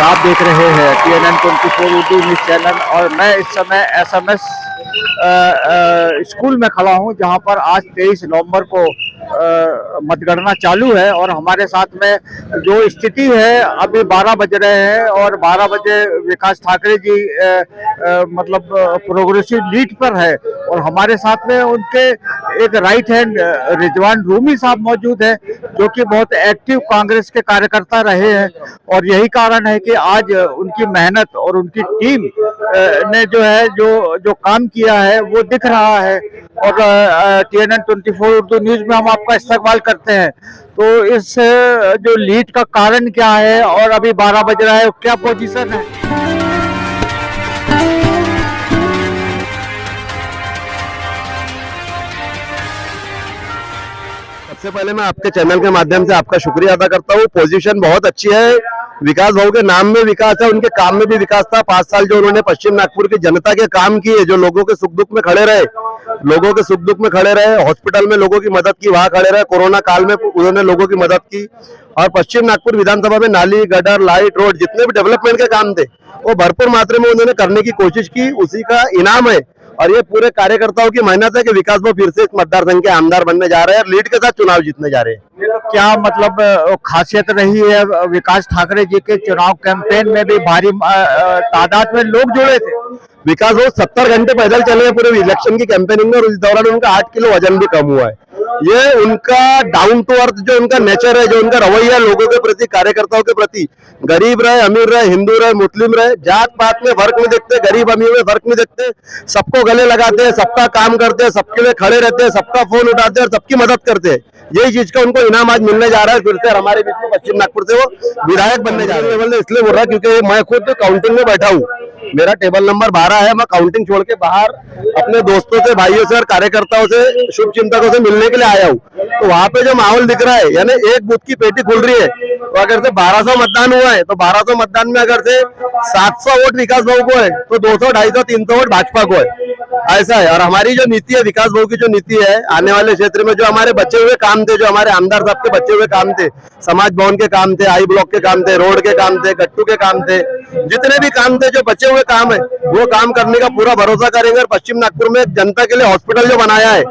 आप देख रहे हैं TNN 24 उर्दू न्यूज चैनल। और मैं इस समय SMS स्कूल में खड़ा हूं, जहां पर आज 23 नवंबर को मतगणना चालू है। और हमारे साथ में जो स्थिति है, अभी 12 बज रहे हैं और 12 बजे विकास ठाकरे जी मतलब प्रोग्रेसिव लीड पर है। और हमारे साथ में उनके एक राइट हैंड रिजवान रूमी साहब मौजूद है, जो कि बहुत एक्टिव कांग्रेस के कार्यकर्ता रहे हैं। और यही कारण है कि आज उनकी मेहनत और उनकी टीम ने जो काम किया है वो दिख रहा है। और TNN 24 उर्दू न्यूज में हम आपका इस्तकबाल करते हैं। तो इस जो लीड का कारण क्या है और अभी 12 बज रहा है, क्या पोजीशन है? सबसे पहले मैं आपके चैनल के माध्यम से आपका शुक्रिया अदा करता हूँ। पोजीशन बहुत अच्छी है। विकास भाऊ के नाम में विकास है, उनके काम में भी विकास था। 5 साल जो उन्होंने पश्चिम नागपुर की जनता के काम किए, जो लोगों के सुख दुख में खड़े रहे, हॉस्पिटल में लोगों की मदद की, वहां खड़े रहे। कोरोना काल में उन्होंने लोगों की मदद की। और पश्चिम नागपुर विधानसभा में नाली, गटर, लाइट, रोड, जितने भी डेवलपमेंट के काम थे वो भरपूर मात्रा में उन्होंने करने की कोशिश की। उसी का इनाम है। और ये पूरे कार्यकर्ताओं की मेहनत है कि विकास भाऊ फिर से इस मतदार संघ के आमदार बनने जा रहे हैं और लीड के साथ चुनाव जीतने जा रहे हैं। क्या मतलब खासियत रही है? विकास ठाकरे जी के चुनाव कैंपेन में भी भारी तादाद में लोग जुड़े थे। विकास भाऊ 70 घंटे पैदल चले हैं पूरे इलेक्शन की कैंपेनिंग में, और इस दौरान उनका 8 किलो वजन भी कम हुआ है। ये उनका डाउन टू अर्थ जो उनका नेचर है, जो उनका रवैया लोगों के प्रति, कार्यकर्ताओं के प्रति, गरीब रहे, अमीर रहे, हिंदू रहे, मुस्लिम रहे, जात पात में फर्क नहीं देखते, गरीब अमीर में फर्क नहीं देखते, सबको गले लगाते हैं, सबका काम करते हैं, सबके लिए खड़े रहते हैं, सबका फोन उठाते हैं और सबकी मदद करते हैं। यही चीज का उनको इनाम आज मिलने जा रहा है फिर से हमारे बीच में। पश्चिम नागपुर से वो विधायक बनने जा रहे हैं। इसलिए बोल रहा है क्योंकि मैं खुद काउंटिंग में बैठा हूँ। मेरा टेबल नंबर 12 है। मैं काउंटिंग छोड़ के बाहर अपने दोस्तों से, भाइयों से और कार्यकर्ताओं से, शुभ चिंतकों से मिलने के लिए आया हूँ। तो वहां पे जो माहौल दिख रहा है, यानी एक बूथ की पेटी खुल रही है। तो अगर से 1200 मतदान हुआ है, तो 1200 मतदान में अगर से 700 वोट विकास भाऊ को है, तो 200, 250, 300 वोट भाजपा को है। ऐसा है। और हमारी जो नीति है, विकास भाऊ की जो नीति है, आने वाले क्षेत्र में जो हमारे बचे हुए काम थे, जो हमारे आमदार साहब के बचे हुए काम थे, समाज भवन के काम थे, आई ब्लॉक के काम थे, रोड के काम थे, गट्टू के काम थे, जितने भी काम थे, जो बचे हुए काम है, वो काम करने का पूरा भरोसा करेंगे। और पश्चिम नागपुर में जनता के लिए हॉस्पिटल जो बनाया है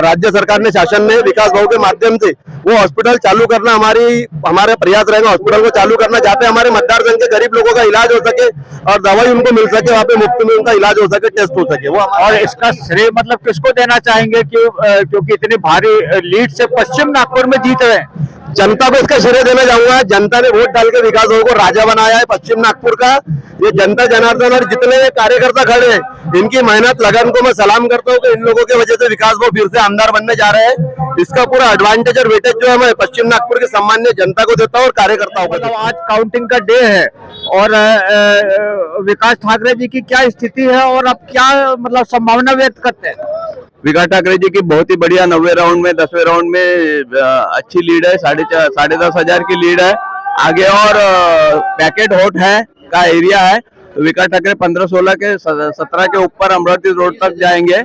राज्य सरकार ने, शासन ने, विकास भाऊ के माध्यम से, वो हॉस्पिटल चालू करना हमारे प्रयास रहेगा। हॉस्पिटल को चालू करना जहाँ पे हमारे मतदार संघ के गरीब लोगों का इलाज हो सके और दवाई उनको मिल सके, वहाँ पे मुफ्त में उनका इलाज हो सके, टेस्ट हो सके। वो और इसका श्रेय मतलब किसको देना चाहेंगे क्योंकि इतनी भारी लीड से पश्चिम नागपुर में जीत रहे हैं? जनता को इसका श्रेय देना चाहूंगा। जनता ने वोट डाल के विकास भाऊ को राजा बनाया है पश्चिम नागपुर का। ये जनता जनार्दन और जितने कार्यकर्ता खड़े हैं, इनकी मेहनत लगन को मैं सलाम करता हूँ कि इन लोगों की वजह से विकास भाऊ फिर से आमदार बनने जा रहे हैं। इसका पूरा एडवांटेज और वेटेज जो है मैं पश्चिम नागपुर के सामान्य जनता को देता हूँ और कार्यकर्ताओं को। आज काउंटिंग का डे है और विकास ठाकरे जी की क्या स्थिति है और आप क्या मतलब संभावना व्यक्त करते हैं? विकास ठाकरे जी की बहुत ही बढ़िया 90वें राउंड में, 10वें राउंड में अच्छी लीड है। 10,500 की लीड है आगे। और पैकेट होट है का एरिया है। तो विकास ठाकरे 15-16 के 17 के ऊपर अमरावती रोड तक जाएंगे।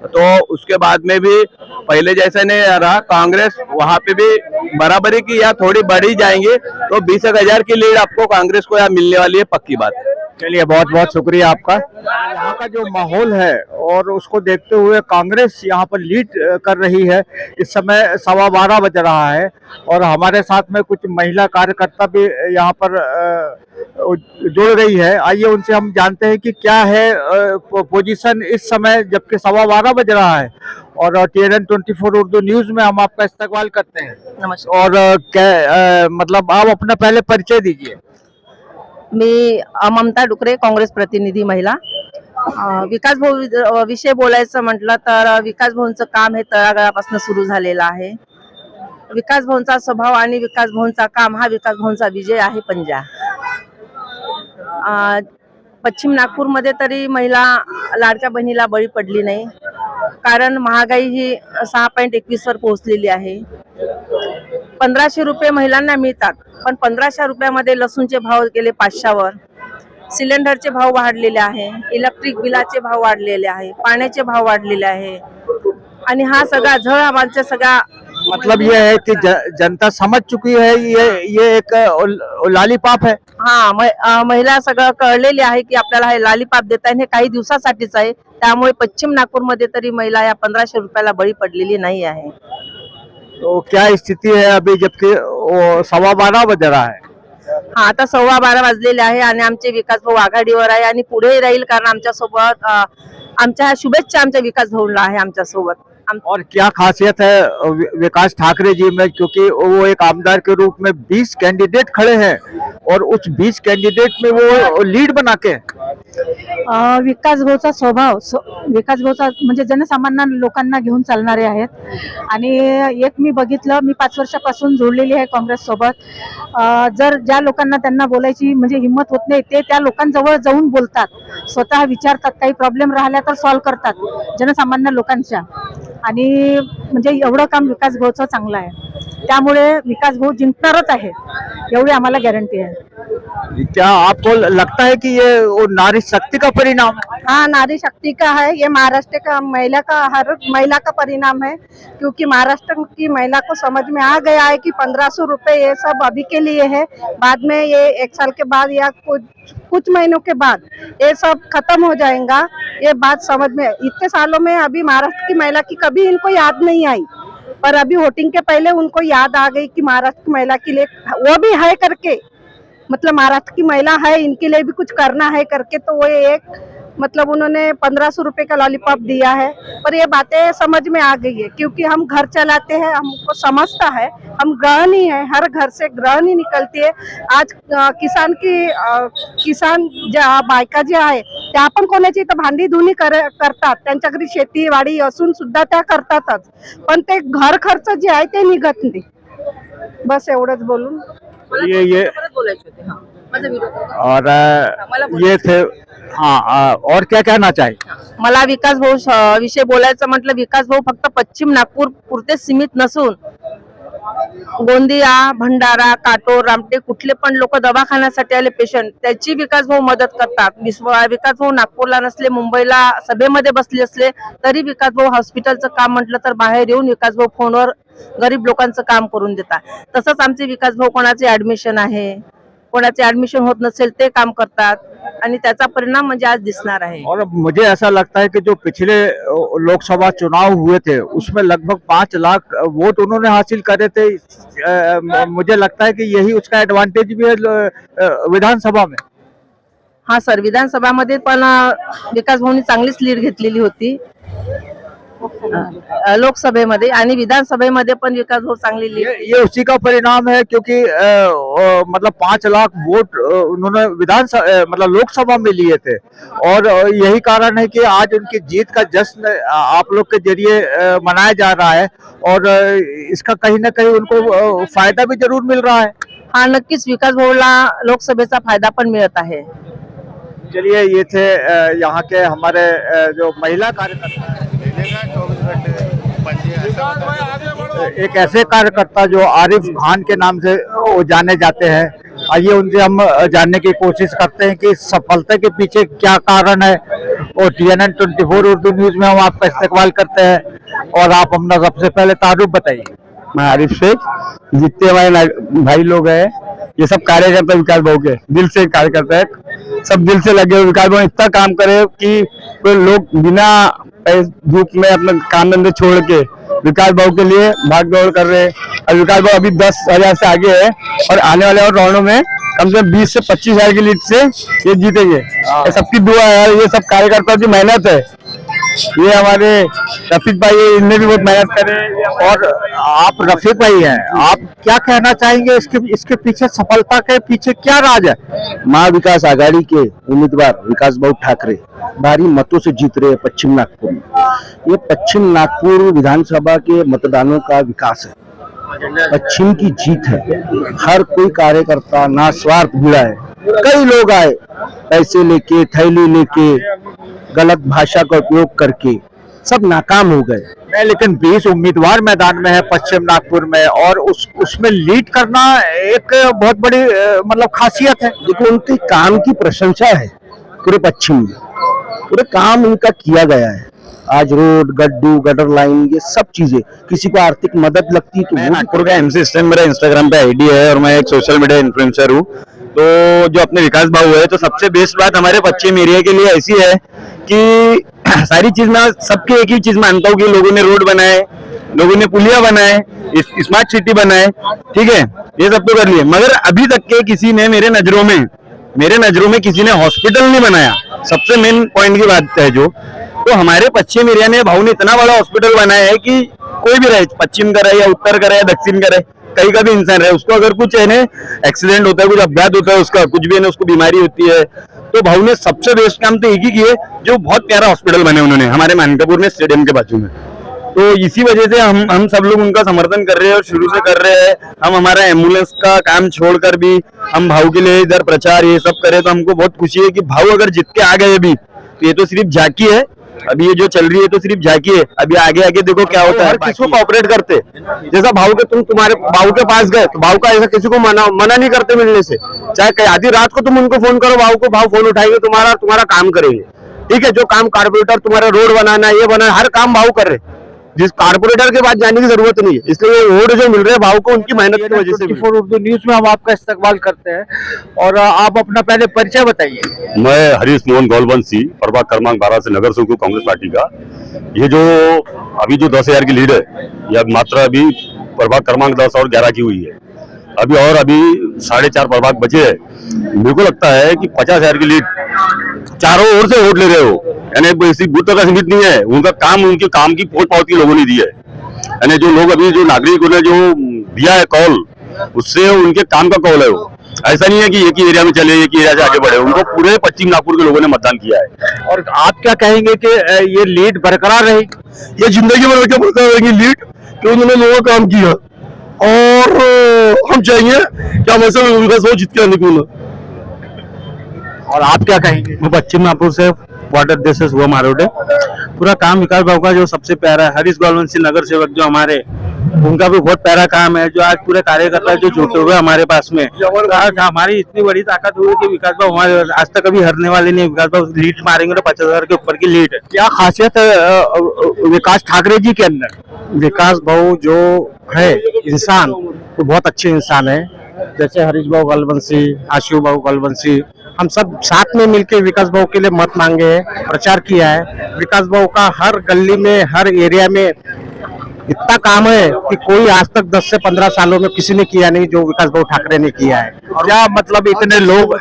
तो उसके बाद में भी पहले जैसे नहीं रहा, कांग्रेस वहां पे भी बराबरी की या थोड़ी बढ़ी जाएंगे। तो 20,000 की लीड आपको कांग्रेस को यहाँ मिलने वाली है, पक्की बात है। चलिए, बहुत बहुत शुक्रिया आपका। यहाँ का जो माहौल है और उसको देखते हुए कांग्रेस यहाँ पर लीड कर रही है। इस समय 12:15 बज रहा है और हमारे साथ में कुछ महिला कार्यकर्ता भी यहाँ पर जुड़ रही है। आइए उनसे हम जानते हैं कि क्या है पोजीशन इस समय, जबकि 12:15 बज रहा है। और TNN 24 उर्दू न्यूज में हम आपका इस्तकबाल करते हैं। नमस्कार। और क्या मतलब आप अपना पहले परिचय दीजिए। मी ममता डुकरे, काँग्रेस प्रतिनिधी महिला। विकास भाऊ विषय बोलायचं म्हटलं तर विकास भाऊंचं काम हे तळागाळापासून सुरू झालेलं आहे। विकास भाऊंचा स्वभाव आणि विकास भाऊंचा काम हा विकास भाऊंचा विजय आहे पंजा। पश्चिम नागपूरमध्ये तरी महिला लाडक्या बहिणीला बळी पडली नाही, कारण महागाई ही 6.21 वर पोहोचलेली आहे। 1500 रुपये महिलांना मिळतात, पण 1500 रुपयामध्ये लसूणचे भाव गेले 500 वर, सिलेंडरचे भाव वाढलेले आहे, इलेक्ट्रिक बिलाचे भाव वाढलेले आहे, पाण्याचे भाव वाढलेले आहे। आणि हा सगळा झळ आमच्या सगळा मतलब ये है कि जनता समझ चुकी है, ये एक लॉलीपॉप है। महिला सगळं कळलेली आहे की आपल्याला हे लॉलीपॉप देत आहे, हे काही दिवसासाठीच आहे. त्यामुळे पश्चिम नागपूरमध्ये तरी महिला या 1500 रुपयाला बळी पडलेली नाही आहे. तो क्या स्थिति है अभी, जबकि 12:15 बज रहा है? आता 12:15 वाजलेले आहे आणि आमचे विकास भाऊ आघाडीवर आहे आणि पुढेही राहील, कारण आमच्या सोबत आमच्या शुभेच्छा आमच्या विकास भाऊला आहे आमच्या सोबत. और क्या खासियत है विकास ठाकरे जी में, क्योंकि वो एक आमदार के रूप में 20 कैंडिडेट खड़े हैं और उस 20 कैंडिडेट में वो लीड बना के विकास भाऊचा स्वभाव विकास भाऊचा म्हणजे जनसामान्य लोकांना घेऊन चालणारे आहेत. आणि एक मी बघितलं, मी 5 वर्षापासून जोडलेली आहे काँग्रेस सोबत. जर ज्या लोकांना त्यांना बोलायची म्हणजे हिंमत होत नाही, ते त्या लोकांजवळ जाऊन बोलतात, स्वतः विचारतात, काही प्रॉब्लेम राहिला तर सॉल्व्ह करतात जनसामान्य लोकांच्या. आणि म्हणजे एवढं काम विकास भाऊचं चांगलं आहे, त्यामुळे विकास भाऊ जिंकणारच आहे, एवढी आम्हाला गॅरंटी आहे. क्या आपको लगता है कि ये वो नारी शक्ति का परिणाम है? हाँ, नारी शक्ति का है, ये महाराष्ट्र का महिला का, हर महिला का परिणाम है, क्योंकि महाराष्ट्र की महिला को समझ में आ गया है कि 1500 रुपए ये सब अभी के लिए है, बाद में ये 1 साल के बाद या कुछ महीनों के बाद ये सब खत्म हो जाएगा. ये बात समझ में, इतने सालों में अभी महाराष्ट्र की महिला की कभी इनको याद नहीं आई, पर अभी वोटिंग के पहले उनको याद आ गई कि महाराष्ट्र की महिला के लिए वो भी है करके, मतलब महाराष्ट्र की महिला है, इनके लिए भी कुछ करना है करके, तो वो एक मतलब उन्होंने 1500 रुपए का लॉलीपॉप दिया है. पर ये बातें समझ में आ गई है, क्योंकि हम घर चलाते हैं, हमको समझता है, हम गृहिणी है, हर घर से गृहिणी निकलती है. आज किसान ज्या बायका ज्या आहे त्या पण कोणाची तर भांडी धुणी करतात, त्यांच्या घरी शेती वाडी असून सुद्धा त्या करतातच, पण ते घर खर्च जे आहे ते निघत नाही. बस एवढंच बोलून ये बोलायचे होते. हा, माझा व्हिडिओ और ये थे. हाँ, और क्या कहना चाहिए? मला विकास भाऊ विषय बोलायचं म्हटलं, विकास भाऊ फक्त पश्चिम नागपूर पुरते सीमित नसून गोंदिया, भंडारा, काटोर, रामटेक कुठले पण लोक दवाखान्यासाठी आले पेशंट, त्याची विकास भाऊ मदत करतात. विकास भाऊ नागपूरला नसले, मुंबईला सभेमध्ये बसले असले तरी विकास भाऊ हॉस्पिटलचं काम म्हटलं तर बाहेर येऊन विकास भाऊ फोनवर गरीब लोकांचं काम करून देतात. तसंच आमचे विकास भाऊ कोणाचे ऍडमिशन आहे, कोणाचे ऍडमिशन होत नसेल ते काम करतात आणि त्याचा परिणाम म्हणजे आज दिसणार आहे. और मुझे ऐसा लगता है कि जो पिछले लोकसभा चुनाव हुए थे उसमें लगभग 5 लाख वोट उन्होंने हासिल करे थे. मुझे लगता है कि यही उसका एडवांटेज भी है विधानसभा में. हा सर, विधानसभामध्ये पण विकास भाऊनी चांगलीच लीड घेतलेली होती लोकसभेमध्ये, आणि विधानसभेमध्ये पण विकास भाऊ चांगली लीड. ये उसी का परिणाम है, क्योंकि मतलब 5 लाख वोट उन्होंने मतलब लोकसभा में लिए थे, और यही कारण है कि आज उनकी जीत का जश्न आप लोग के जरिए मनाया जा रहा है, और इसका कहीं ना कहीं उनको फायदा भी जरूर मिल रहा है. हा, नक्कीच विकास भाऊला लोकसभेचा फायदा पण मिळत आहे. चलिए, ये थे यहाँ के हमारे जो महिला कार्यकर्ता हैं. एक ऐसे कार्यकर्ता जो आरिफ खान के नाम से वो जाने जाते हैं, आइए उनसे हम जानने की कोशिश करते हैं कि सफलता के पीछे क्या कारण है. और TNN 24 उर्दू न्यूज में हम आपका इस्तेकबाल करते हैं, और आप अपना सबसे पहले तारुफ बताइए. मैं आरिफ शेख. जितने हमारे भाई लोग हैं ये सब कार्यकर्ता विकास भाऊ के दिल से कार्यकर्ता है, सब दिल से लगे हुए. विकास भाऊ इतना काम करे कि कोई लोग बिना धूप में अपना काम धंधे छोड़ के विकास भाऊ के लिए भाग दौड़ कर रहे हैं. और विकास भाऊ अभी 10,000 से आगे है, और आने वाले और राउंडों में कम से कम 20 से 25,000 की लीड से ये जीतेंगे. ये सबकी दुआ है, ये सब कार्यकर्ताओं की मेहनत है. ये हमारे रफीक भाई है, इनने भी बहुत मेहनत करे. और आप रफीक भाई हैं, आप क्या कहना चाहेंगे इसके पीछे, सफलता के पीछे क्या राज है? महाविकास आघाड़ी के उम्मीदवार विकास भाऊ ठाकरे भारी मतों से जीत रहे हैं पश्चिम नागपुर में. ये पश्चिम नागपुर विधानसभा के मतदानों का विकास है, पश्चिम की जीत है. हर कोई कार्यकर्ता ना स्वार्थ भिड़ा है. कई लोग आए पैसे लेके, थैली लेके, गलत भाषा का उपयोग करके, सब नाकाम हो गए. नहीं, लेकिन 20 उम्मीदवार मैदान में है पश्चिम नागपुर में, और उसमें लीड करना एक बहुत बड़ी मतलब खासियत है. देखो, उनके काम की प्रशंसा है पूरे पश्चिम में, पूरे काम उनका किया गया है. आज रोड, गड्ढू, गटर लाइन, ये सब चीजें, किसी को आर्थिक मदद लगती है तो मैं नागपुर का MC स्टैंड, मेरा इंस्टाग्राम पे ID है और मैं एक सोशल मीडिया इन्फ्लुएंसर हूँ. तो जो अपने विकास भाऊ है, तो सबसे बेस्ट बात हमारे पश्चिम एरिया के लिए ऐसी है कि सारी चीज में सबके एक ही चीज मानता हूँ कि लोगों ने रोड बनाए, लोगों ने पुलिया बनाए, स्मार्ट सिटी बनाए, ठीक है, ये सब तो कर लिए, मगर अभी तक के किसी ने मेरे नजरों में किसी ने हॉस्पिटल नहीं बनाया। सबसे मेन पॉइंट की बात है जो, तो हमारे पश्चिम एरिया में भाऊ ने इतना बड़ा हॉस्पिटल बनाया है कि कोई भी रहे, पश्चिम का रहे या उत्तर का रहे या दक्षिण का रहे, कहीं का भी इंसान रहे, उसको अगर कुछ है ना एक्सीडेंट होता है, कुछ अपघात होता है, उसका कुछ भी है ना उसको बीमारी होती है, तो भाऊ ने सबसे बेस्ट काम तो एक ही किए, जो बहुत प्यारा हॉस्पिटल बने उन्होंने हमारे मानकापुर में स्टेडियम के बाजू में। तो इसी वजह से हम सब लोग उनका समर्थन कर रहे हैं और शुरू से कर रहे हैं। हम हमारा एम्बुलेंस का काम छोड़कर भी हम भाऊ के लिए इधर प्रचार ये सब करें, तो हमको बहुत खुशी है कि भाऊ अगर जीत के आ गए अभी, तो ये तो सिर्फ झांकी है, अभी ये जो चल रही है तो सिर्फ झांकी है, अभी आगे आगे देखो क्या होता है। किसको कोऑपरेट करते, जैसा भाऊ के तुम्हारे भाऊ के पास गए तो भाऊ का ऐसा किसी को मना नहीं करते मिलने से, चाहे आधी रात को तुम उनको फोन करो, भाऊ को, भाऊ फोन उठाएंगे, तुम्हारा काम करेंगे, ठीक है। जो काम कारपोरेटर तुम्हारा रोड बनाना ये बनाना हर काम भाऊ कर रहे, जिस कारपोरेटर के पास जाने की जरूरत नहीं है, इसलिए रोड जो मिल रहे हैं भाव को उनकी मेहनत की वजह से। 24 उर्दू न्यूज में हम आपका इस्तकबाल करते हैं, और आप अपना पहले परिचय बताइए। मैं हरीश मोहन गौलवंशी, प्रभाग क्रमांक 12 से नगर सेवक कांग्रेस पार्टी का। ये जो अभी जो 10,000 की लीड है, यह मात्र अभी प्रभाग क्रमांक 10 और 11 की हुई है, अभी 4.5 प्रभाग बचे हैं। मेरे को लगता है कि 50,000 की लीड चारों ओर से वोट ले रहे हो, यानी इसी बूथ का सीमित नहीं है, उनका काम, उनके काम की पोल पावती लोगों ने दी है, यानी जो लोग अभी जो नागरिकों ने जो दिया है कॉल, उससे उनके काम का कॉल है वो। ऐसा नहीं है कि एक ही एरिया में चले, एक ही एरिया से आगे बढ़े, उनको पूरे पश्चिम नागपुर के लोगों ने मतदान किया है। और आप क्या कहेंगे कि ये लीड बरकरार रहेगी? ये जिंदगी भर के बरकरार रहेगी लीड, कि उन्होंने लोगों का काम किया, और हम चाहिए कि हम ऐसे विकास जीत के आने को। और आप क्या कहेंगे? मैं पश्चिम नागपुर से वार्ड अध्यक्ष हुआ मारोटे। पूरा काम विकास भाव का जो सबसे प्यारा है, हरीश गौलवंशी नगर सेवक जो हमारे, उनका भी बहुत प्यारा काम है, जो आज पूरे कार्यकर्ता जो जुटे हुए हमारे पास में, हमारी इतनी बड़ी ताकत हुई कि विकास भाव हमारे आज तक कभी हरने वाले नहीं। विकास भाव लीड मारेंगे तो 50,000 के ऊपर की लीड है। क्या खासियत है विकास ठाकरे जी के अंदर? विकास भाव जो है इंसान, तो बहुत अच्छे इंसान है, जैसे हरीश भाव गौलवंशी, आशु भाव गौलवंशी, हम सब साथ में मिलकर विकास भाव के लिए मत मांगे हैं, प्रचार किया है। विकास भाव का हर गली में, हर एरिया में इतना काम है कि कोई आज तक 10 से 15 सालों में किसी ने किया नहीं, जो विकास भाव ठाकरे ने किया है। क्या मतलब इतने लोग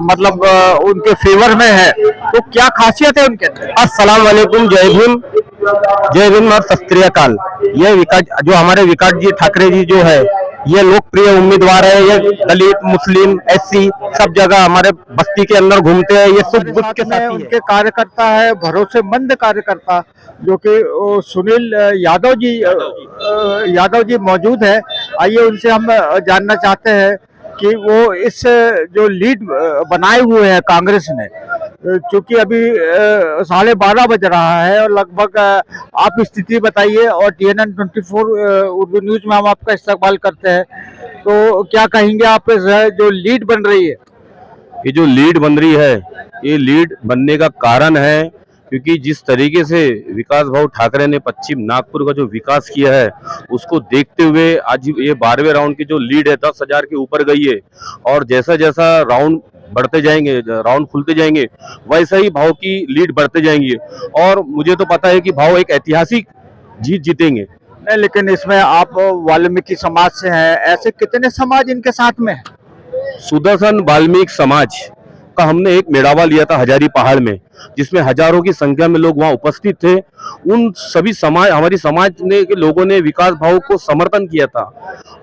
मतलब उनके फेवर में है, तो क्या खासियत है उनके अंदर? अस्सलाम वालेकुम, जय भीम और सत श्री अकाल। ये विकास जो हमारे विकास जी ठाकरे जी जो है, ये लोकप्रिय उम्मीदवार है। ये दलित, मुस्लिम, एससी सब जगह हमारे बस्ती के अंदर घूमते हैं। ये सुख दुख के साथी उनके कार्यकर्ता है, भरोसेमंद कार्यकर्ता, जो कि सुनील यादव जी मौजूद है। आइए उनसे हम जानना चाहते हैं कि वो इस जो लीड बनाए हुए हैं कांग्रेस ने, चूंकि अभी 12:30 बज रहा है, और लगभग आप स्थिति बताइए, और TNN 24 उर्दू न्यूज में हम आपका इस्तकबाल करते हैं। तो क्या कहेंगे आप इस जो लीड बन रही है? ये जो लीड बन रही है, ये लीड बनने का कारण है क्योंकि जिस तरीके से विकास भाव ठाकरे ने पश्चिम नागपुर का जो विकास किया है, उसको देखते हुए आज ये 12वें राउंड की जो लीड है 10,000 के ऊपर गई है। और जैसा जैसा राउंड बढ़ते जाएंगे, राउंड खुलते जाएंगे, वैसा ही भाव की लीड बढ़ते जाएंगी। और मुझे तो पता है कि भाव एक ऐतिहासिक जीत जीतेंगे। नहीं, लेकिन इसमें आप वाल्मीकि समाज से हैं, ऐसे कितने समाज इनके साथ में हैं? सुदर्शन वाल्मीकि समाज का हमने एक मेड़ावा लिया था हजारी पहाड़ में, जिसमें हजारों की संख्या में लोग वहां उपस्थित थे। उन सभी समाज, हमारी समाज ने के लोगों ने विकास भाव को समर्थन किया था।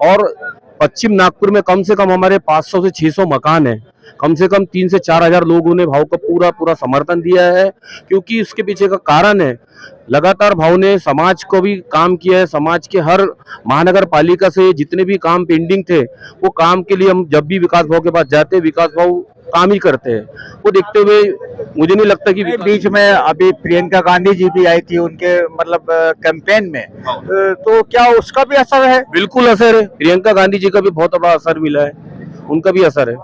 और पश्चिम नागपुर में कम से कम हमारे 500 से 600 मकान है, कम से कम 3 से 4,000 लोगों ने भाव का पूरा समर्थन दिया है। क्योंकि इसके पीछे का कारण है, लगातार भाव ने समाज को भी काम किया है। समाज के हर महानगर पालिका से जितने भी काम पेंडिंग थे, वो काम के लिए हम जब भी विकास भाव के पास जाते हैं, विकास भाव काम ही करते हैं। वो देखते हुए मुझे नहीं लगता कि बीच में अभी प्रियंका गांधी जी भी आई थी उनके मतलब कैंपेन में, तो क्या उसका भी असर है? बिल्कुल असर है, प्रियंका गांधी जी का भी बहुत बड़ा असर मिला है, उनका भी असर है।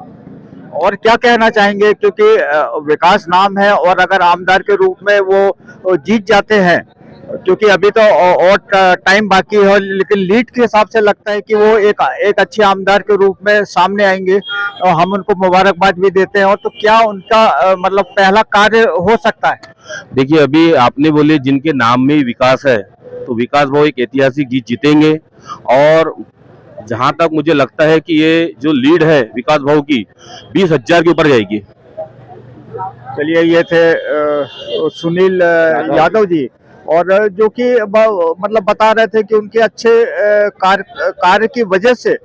और क्या कहना चाहेंगे, क्योंकि विकास नाम है, और अगर आमदार के रूप में वो जीत जाते हैं, क्योंकि अभी तो और टाइम बाकी है, लेकिन लीड के हिसाब से लगता है कि वो एक अच्छे आमदार के रूप में सामने आएंगे और हम उनको मुबारकबाद भी देते हैं। और तो क्या उनका मतलब पहला कार्य हो सकता है? देखिए, अभी आपने बोले जिनके नाम में ही विकास है, तो विकास भाव एक ऐतिहासिक जीत जीतेंगे। और जहां तक मुझे लगता है कि ये जो लीड है विकास भाव की 20,000 के ऊपर जाएगी। चलिए, ये थे सुनील यादव जी, और जो कि मतलब बता रहे थे कि उनके अच्छे कार्य की वजह से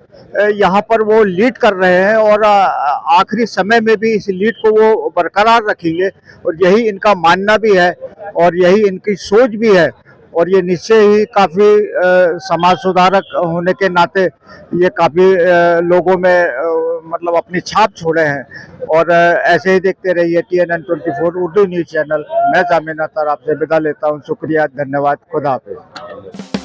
यहाँ पर वो लीड कर रहे हैं और आखिरी समय में भी इस लीड को वो बरकरार रखेंगे। और यही इनका मानना भी है और यही इनकी सोच भी है। और ये निश्चय ही काफ़ी समाज सुधारक होने के नाते ये काफ़ी लोगों में मतलब अपनी छाप छोड़े हैं। और ऐसे ही देखते रहिए TNN 24 उर्दू न्यूज़ चैनल। मैं जामिन अख्तर आपसे विदा लेता हूँ। शुक्रिया, धन्यवाद, खुदा हाफिज़।